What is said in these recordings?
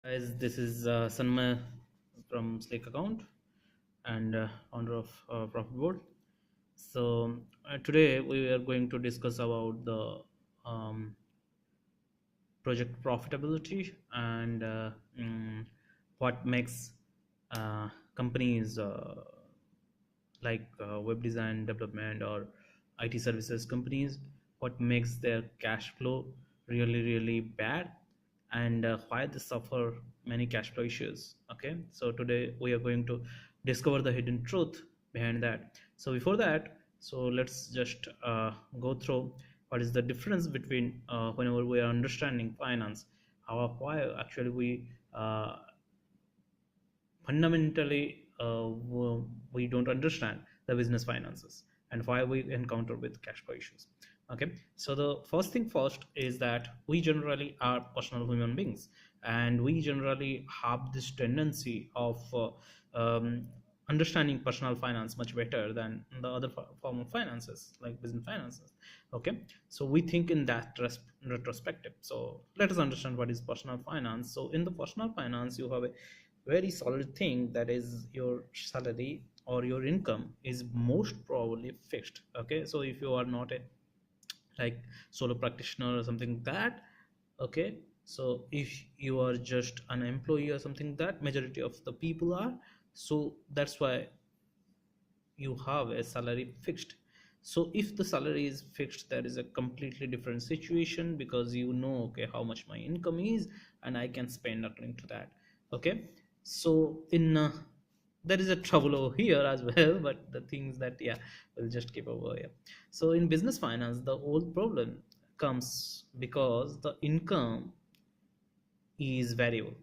Guys, this is Sanmay from Slake Account and founder of Profit Board. So today we are going to discuss about the um, project profitability and what makes companies web design development or IT services companies, what makes their cash flow really bad, and why they suffer many cash flow issues. Okay, so today we are going to discover the hidden truth behind that. So before that, so let's just go through what is the difference between whenever we are understanding finance, how why actually we fundamentally we don't understand the business finances and why we encounter with cash flow issues. Okay, so the first thing first is that we generally are personal human beings, and we generally have this tendency of understanding personal finance much better than the other form of finances like business finances. Okay, so we think in that retrospective. So let us understand what is personal finance. So in the personal finance, you have a very solid thing, that is your salary or your income is most probably fixed. Okay, so if you are not a like solo practitioner or something like that, okay, so if you are just an employee or something, that majority of the people are, so that's why you have a salary fixed. So if the salary is fixed, that is a completely different situation, because you know, okay, how much my income is and I can spend according to that. Okay, so in there is a trouble over here as well, but the things that, yeah, we'll just keep over here. So in business finance, the whole problem comes because the income is variable.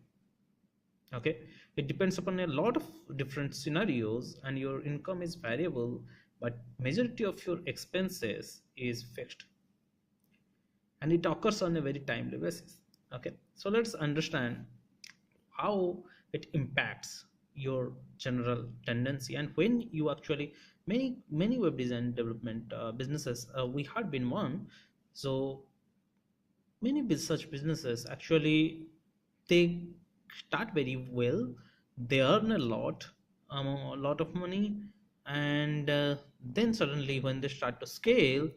Okay, it depends upon a lot of different scenarios, and your income is variable, but majority of your expenses is fixed, and it occurs on a very timely basis. Okay, so let's understand how it impacts your general tendency. And when you actually, many web design development businesses, we had been one. So many such businesses actually, they start very well, they earn a lot of money, and then suddenly when they start to scale,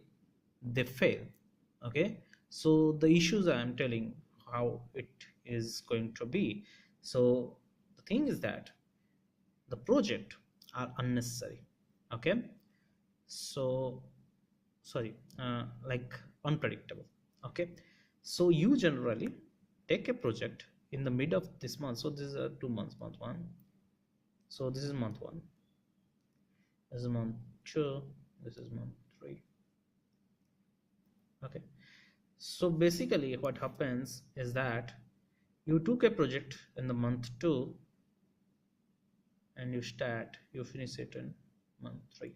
they fail. Okay, so the issues I am telling how it is going to be. So the thing is that the project are unnecessary. Okay, so sorry, like unpredictable. Okay, so you generally take a project in the mid of this month. So this is 2 months, month one. So this is month one, this is month two, this is month three. Okay, so basically what happens is that you took a project in the month two, and you finish it in month three.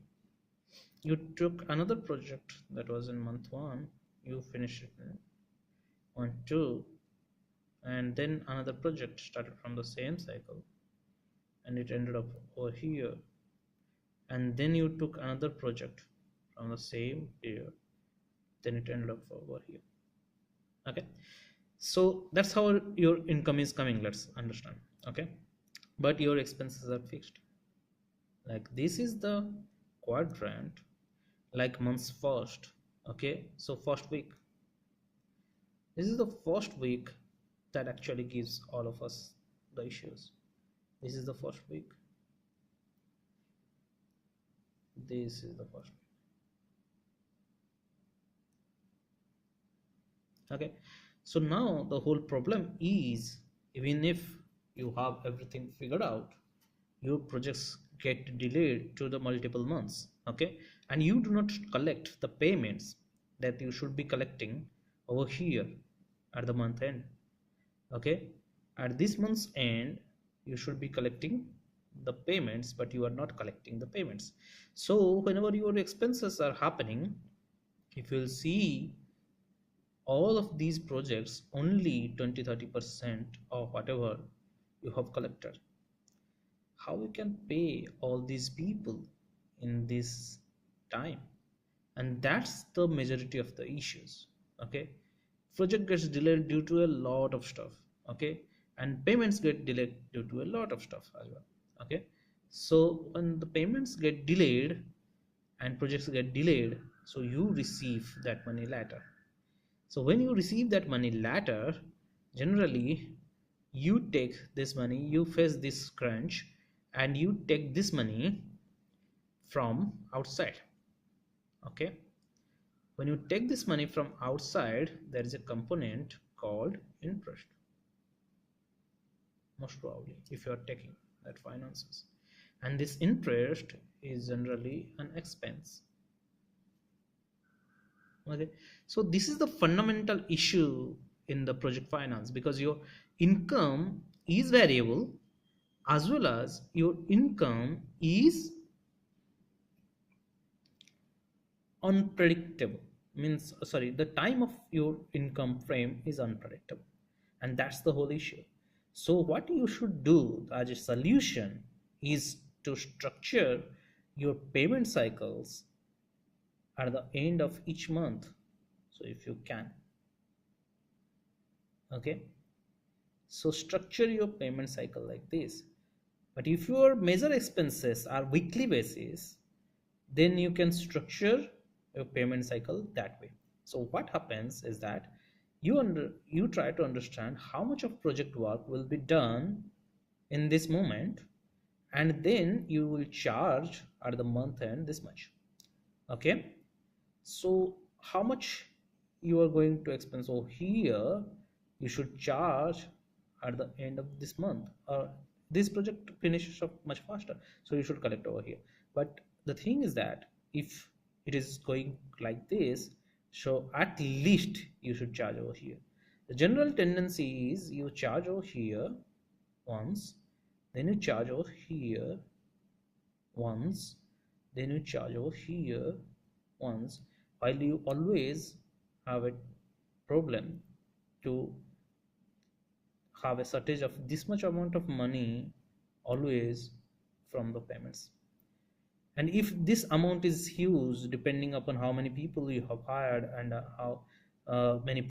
You took another project that was in month one, you finish it in month two, and then another project started from the same cycle, and it ended up over here, and then you took another project from the same period, then it ended up over here. Okay, so that's how your income is coming, let's understand. Okay, but your expenses are fixed. Like this is the quadrant, like months first. Okay, so first week, this is the first week that actually gives all of us the issues. This is the first week, this is the first week. Okay, so now the whole problem is, even if you have everything figured out, your projects get delayed to the multiple months. Okay, and you do not collect the payments that you should be collecting over here at the month end. Okay, at this month's end you should be collecting the payments, but you are not collecting the payments. So whenever your expenses are happening, if you'll see all of these projects, only 20-30% of whatever you have collected, how you can pay all these people in this time? And that's the majority of the issues. Okay, project gets delayed due to a lot of stuff. Okay, and payments get delayed due to a lot of stuff as well. Okay, so when the payments get delayed and projects get delayed, so you receive that money later. So when you receive that money later, generally you take this money, you face this crunch, and you take this money from outside. Okay, when you take this money from outside, there is a component called interest, most probably, if you are taking that finances, and this interest is generally an expense. Okay, so this is the fundamental issue in the project finance, because your income is variable as well as your income is unpredictable. Means, sorry, the time of your income frame is unpredictable, and that's the whole issue. So what you should do as a solution is to structure your payment cycles at the end of each month, so if you can. Okay, so structure your payment cycle like this. But if your major expenses are weekly basis, then you can structure your payment cycle that way. So what happens is that you try to understand how much of project work will be done in this moment, and then you will charge at the month end this much. Okay, so how much you are going to expense over here, you should charge at the end of this month, or this project finishes up much faster, so you should collect over here. But the thing is that if it is going like this, so at least you should charge over here. The general tendency is you charge over here once, then you charge over here once, then you charge over here once, while you always have a problem to have a shortage of this much amount of money always from the payments. And if this amount is huge, depending upon how many people you have hired and how many